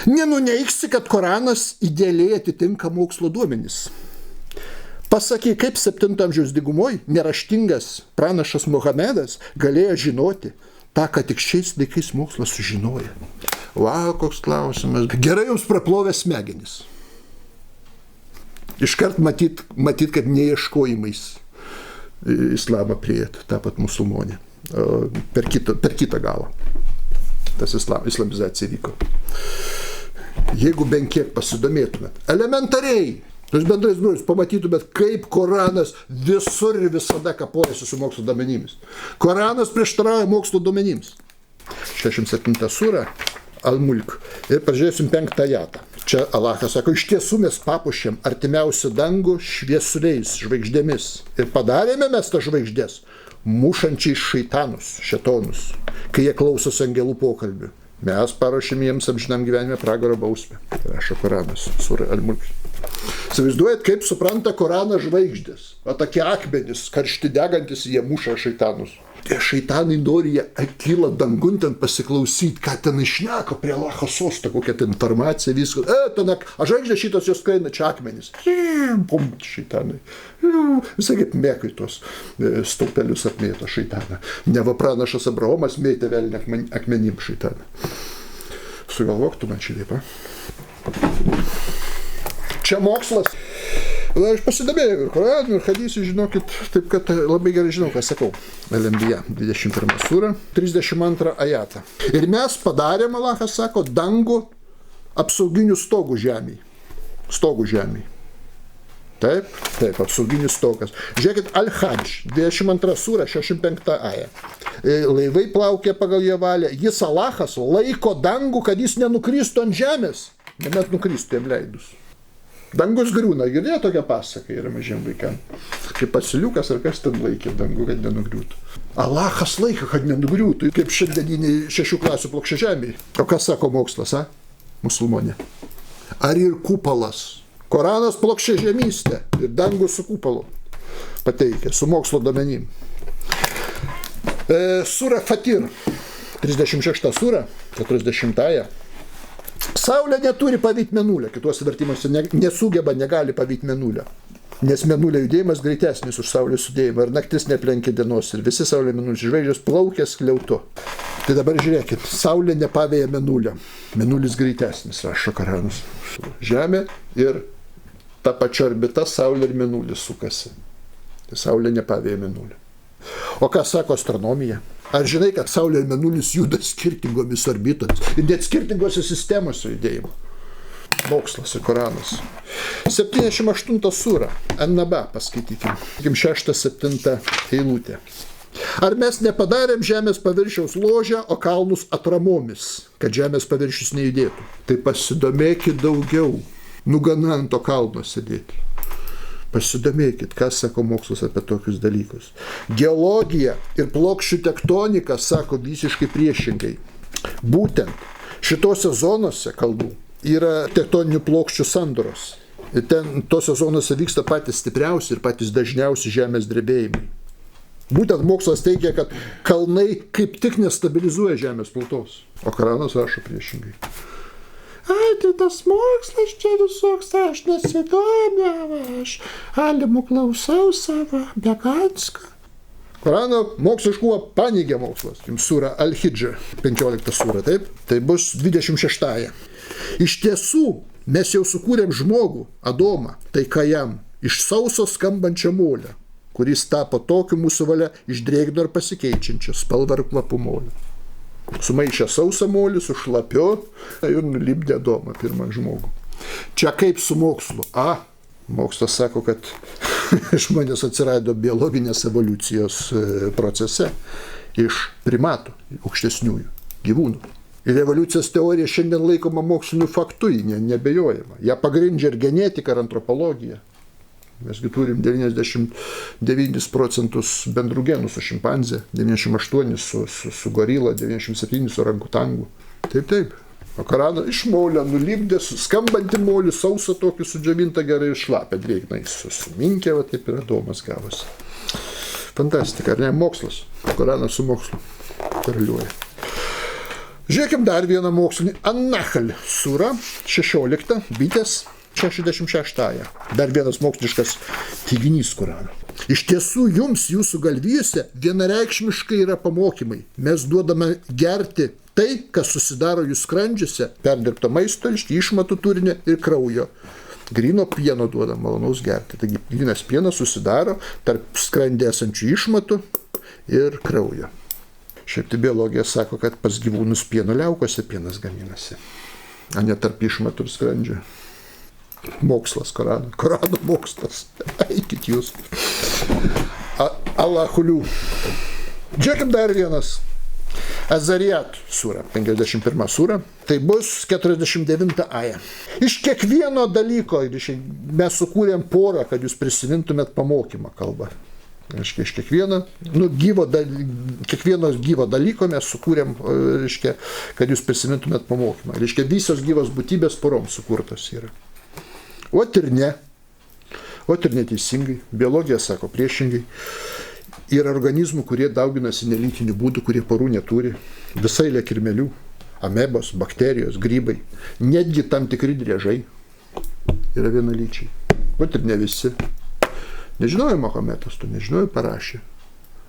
Nenuneigsi, kad Koranas idealiai atitinka mokslo duomenis. Pasakyk, kaip 7 amžiaus dygumoj neraštingas pranašas Muhamedas galėjo žinoti tą, ką tik šiais laikais mokslas sužinoja. Koks klausimas. Gerai jums praplovė smegenis. Iškart matyt, kad neieškojimais islamą priėt, tą pat musulmonė. Per kitą galą. Tas islamizacija vyko. Jeigu bent kiek pasidomėtumėt, elementariai, jūs bendrais brūžiais pamatytumėt, kaip Koranas visur ir visada kapojasi su mokslo duomenimis. Koranas prieštarauja mokslo duomenims. 67 sūra Al-Mulk. Ir pažiūrėsim 5 ajatą. Čia Alachas sako, iš tiesų mes papuošėm artimiausią dangų šviesuliais, žvaigždėmis. Ir padarėme mes tas žvaigždės mušančiais šeitanus, šetonus, kai jie klausosi angelų pokalbių. Mes paruošėm jiems amžinam gyvenime pragaro bausmę. Rašo Koranas, sūra Al-Mulk. Įsivaizduojat, kaip supranta Koraną žvaigždės. O tokie akmenys, karšti degantis, jie muša šeitanus. Tie šeitanai nori, jie kyla dangun ten pasiklausyti, ką ten išneka prie Allaho sosto, kokia ten informacija, viskas. A žvaigždė šitos jos skraina, čia akmenys. Pum, šeitanai. Visai kaip mėkai tos stulpelius apmėto šeitaną. Neva pranašas Abraomas mėtė velnį akmenim šeitaną. Sugalvok tu man šitaip, Čia mokslas. Aš pasidomėjau ir Koranų, ir hadisų, žinokit, taip kad labai gerai žinau, ką sakau. Al-Anbiya, 21 sūra, 32 ajatą. Ir mes padarėm, Alachas sako, dangų apsauginių stogų žemėj. Stogų žemėj. Taip, apsauginis stogas. Žiūrėkit, Al-Hadž, 22 sūra, 65 aja. Laivai plaukė pagal jo valią. Jis, Alachas, laiko dangų, kad jis nenukristų ant žemės. Nebent nukristų jam leidus. Dangus griūna, girdėjo tokią pasaką, yra mažiem vaikam. Kaip asiliukas ar kas ten laikė dangų, kad nenugriūtų. Alachas laiko, kad nenugriūtų, kaip šiandieniniai 6 klasių plokščia žemėje. O kas sako mokslas, musulmonė? Ar ir kupolas? Koranas plokščia žemystė ir dangus su kupolu pateikia, su mokslo duomenim. Sūra Fatir, 36 sūra, 40-ąją. Saulė neturi pavyti mėnulio, kituose vertimuose nesugeba, negali pavyti mėnulio. Nes mėnulio judėjimas greitesnis už saulės judėjimą ir naktis neplenkia dienos ir visi saulė mėnulio žvaigždės plaukia skliautu. Tai dabar žiūrėkit, saulė nepavėja mėnulio, mėnulis greitesnis, rašo Koranas. Žemė ir ta pačia orbita saulė ir mėnulis sukasi. Tai saulė nepavėja mėnulio. O ką sako astronomija? Ar žinai, kad saulė ir mėnulis juda skirtingomis orbitomis ir net skirtingose sistemose judėjimo? Mokslas ir Koranas. 78 sūra, An-Naba, paskaitykim. 6-7 eilutė. Ar mes nepadarėm žemės paviršiaus ložę, o kalnus atramomis, kad žemės paviršius nejudėtų? Tai pasidomėkit daugiau, nugana ant to kalno sėdėti. Pasidomėkit, kas sako mokslas apie tokius dalykus. Geologija ir plokščių tektonika sako visiškai priešingai. Būtent šitose zonose kalbų yra tektoninių plokščių sandaros. Ir ten tose zonose vyksta patys stipriausi ir patys dažniausi žemės drebėjimai. Būtent mokslas teigia, kad kalnai kaip tik nestabilizuoja žemės plutos. O Koranas rašo priešingai. Tai tas mokslas čia visoks, aš nesidomiu, aš alimų klausau savo, beganską. Korano moksliškumą paneigia mokslas. Jums sūra Al-Hidža, 15 sūra, taip? Tai bus 26. Iš tiesų, mes jau sukūrėm žmogų, Adomą, tai ką jam, iš sauso skambančio molio, kuris tapo tokiu mūsų valia iš drėgno ir pasikeičiančio spalvą ir kvapų molio. Sumaišė sausą molį su šlapiu ir nulipdė Adomą, pirmą žmogų. Čia kaip su mokslu? Mokslas sako, kad žmonės atsirado biologinės evoliucijos procese iš primatų, aukštesniųjų gyvūnų. Ir evoliucijos teorija šiandien laikoma moksliniu faktu, nebejojama. Ją pagrindžia ir genetika, ir antropologija. Mesgi turim 99% bendrų genų su šimpanzė, 98% su gorila, 97% su orangutangu. Taip. O Koraną iš molio nulipdė, skambantį molį, sausą tokį sudžiavintą gerai šlapę drėgnai, suminkė, taip ir Adomas gavosi. Fantastika, ar ne? Mokslas. Koranas su mokslu koreliuoja. Žiūrėkim dar vieną mokslinį. An-Nahl sura 16, bitės 66. Dar vienas moksliškas teiginys Korano. Iš tiesų jums, jūsų galvijose, vienareikšmiškai yra pamokymai. Mes duodame gerti tai, kas susidaro jų skrandžiuose, perdirbto maisto, išmatų turinio ir kraujo. Gryno pieno duoda malonaus gerti. Taigi grynas pienas susidaro tarp skrandė esančių išmatų ir kraujo. Šiaip tai biologija sako, kad pas gyvūnus pieno liaukose pienas gaminasi, o ne tarp išmatų ir skrandžio. Mokslas, Korano mokslas. Eikit jūs. Alahulių. Žiūrėkim dar vienas. Azariat sura, 51 sura. Tai bus 49 aja. Iš kiekvieno dalyko, mes sukūrėm porą, kad jūs prisimintumėt pamokymą kalbą. Iš kiekvieno gyvo dalyko mes sukūrėm, kad jūs prisimintumėt pamokymą. Visos gyvos būtybės porom sukurtos yra. O ir neteisingai. Biologija sako priešingai. Yra organizmų, kurie dauginasi nelytiniu būdu, kurie porų neturi. Visai eilė kirmėlių, amebos, bakterijos, grybai. Netgi tam tikri driežai yra vienalyčiai. O ir ne visi. Nežinojo Mahometas, tu nežinojo, parašė.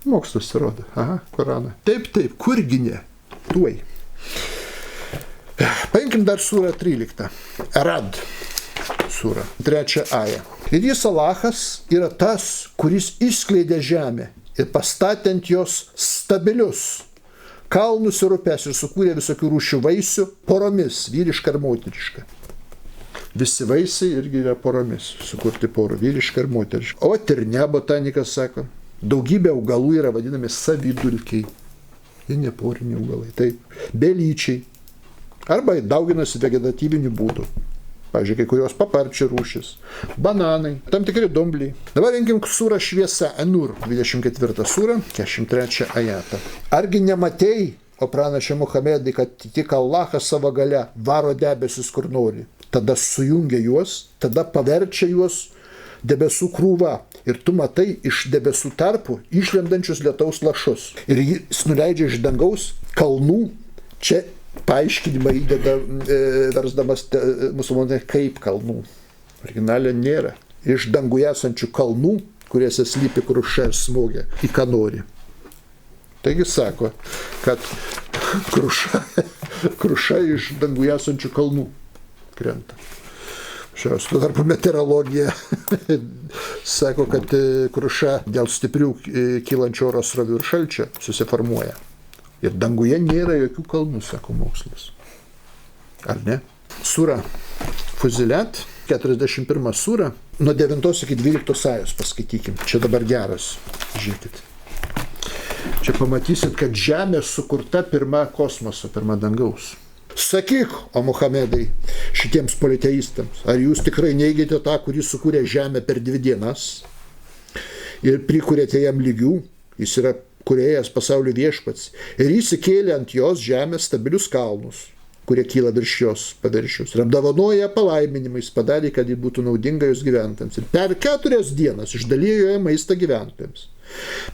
Mokslas įrodo. Aha, Koraną. Taip, kurgi ne? Tuoj. Paimkim dar surą 13. Arad sura, 3 aja. Ir jis Alachas yra tas, kuris išskleidė žemę ir pastatė ant jos stabilius kalnus ir upes ir sukūrė visokių rūšių vaisių poromis, vyriška ir moteriška. Visi vaisiai irgi yra poromis, sukurti porų, vyriška ir moteriška. O ir ne, botanikas sako, daugybė augalų yra vadinami savidulkiai. Jie neporiniai augalai, taip, belyčiai. Arba dauginasi vegetatyviniu būdu. Pavyzdžiui, kai kurios paparčių rūšis, bananai, tam tikri dumbliai. Dabar rinkim surą šviesa, Anur, 24 surą, 43 ajatą. Argi nematei, o pranašė Muhamedai, kad tik Allahas savo galia varo debesis kur nori. Tada sujungia juos, tada paverčia juos debesų krūva. Ir tu matai iš debesų tarpų išlendančius lietaus lašus. Ir jis nuleidžia iš dangaus kalnų, čia paaiškinimą įdeda versdamas musulmonai kaip kalnų. Originalė nėra. Iš danguje esančių kalnų, kuriuose slypi kruša ir smogia, į ką nori. Taigi sako, kad kruša iš danguje esančių kalnų krenta. Šios tuo tarpu meteorologija sako, kad kruša dėl stiprių kylančio oro srovių ir šalčio susiformuoja. Ir danguje nėra jokių kalnų, sako mokslas. Ar ne? Sura Fuzilet, 41 sura, nuo 9 iki 12 ajos paskaitykim. Čia dabar geras, žiūrėkit. Čia pamatysit, kad žemė sukurta pirma kosmoso, pirma dangaus. Sakyk, o Muhamedai, šitiems politeistams, ar jūs tikrai neigite tą, kuris sukūrė žemę per 2 dienas ir prikūrėte jam lygių, jis yra kūrėjas pasaulio viešpats, ir jis įkėlė ant jos žemės stabilius kalnus, kurie kyla virš jos paviršiaus, ir apdovanoja palaiminimais, padarė, kad ji būtų naudinga jos gyventojams. Ir per 4 dienas išdalijo joje maistą gyventojams.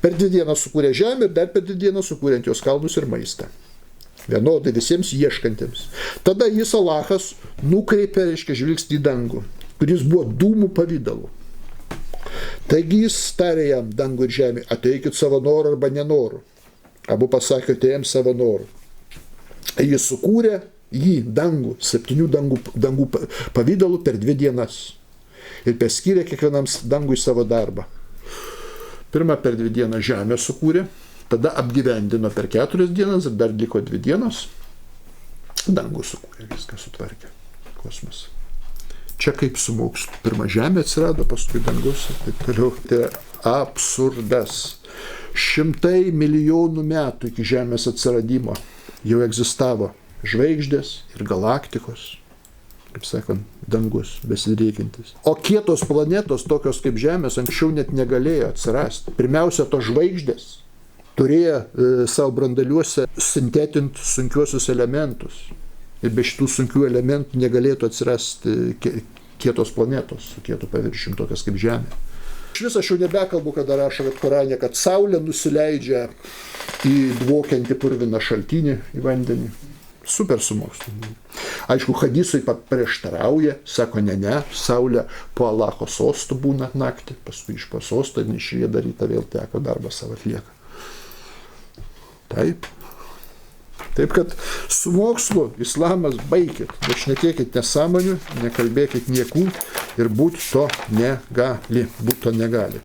Per 2 dienas sukūrė žemę ir dar per 2 dienas sukūrė ant jos kalnus ir maistą. Vienodai visiems ieškantiems. Tada jis Alachas nukreipė, žvilgsnį į dangų, kuris buvo dūmų pavidalu. Taigi jis tarė jam, dangų ir žemė, ateikit savo norų arba nenorų. Abu pasakė, atėjom savo norų. Jis sukūrė jį, dangų, 7 dangų pavydalų per 2 dienas. Ir paskyrė kiekvienam dangui savo darbą. Pirmą per 2 dienas žemę sukūrė, tada apgyvendino per 4 dienas ir dar liko 2 dienos. Dangų sukūrė, viską sutvarkė. Kosmosą. Čia kaip su mokslu. Pirma žemė atsirado, paskui dangus ir taip toliau. Tai yra absurdas. 100 milijonų metų iki žemės atsiradimo jau egzistavo žvaigždės ir galaktikos, kaip sakant, dangus besidriekiantis. O kietos planetos, tokios kaip Žemės, anksčiau net negalėjo atsirasti. Pirmiausia, tos žvaigždės turėjo savo brandaliuose sintetinti sunkiuosius elementus. Ir be šitų sunkių elementų negalėtų atsirasti kietos planetos su kietu paviršium, tokias kaip Žemė. Iš viso aš jau nebekalbu, kada rašo Korane, kad Saulė nusileidžia į dvokiantį purviną šaltinį, į vandenį. Super su mokslu. Aišku, hadisui prieštarauja, sako, ne, saulė po Alacho sostu būna naktį, paskui iš po sosto ir išėję daryta vėl teko darbą savo atlieka. Taip. Taip, kad su mokslu islamas baikit, nešnekėkit nesąmonių, nekalbėkit niekų ir būt to negali.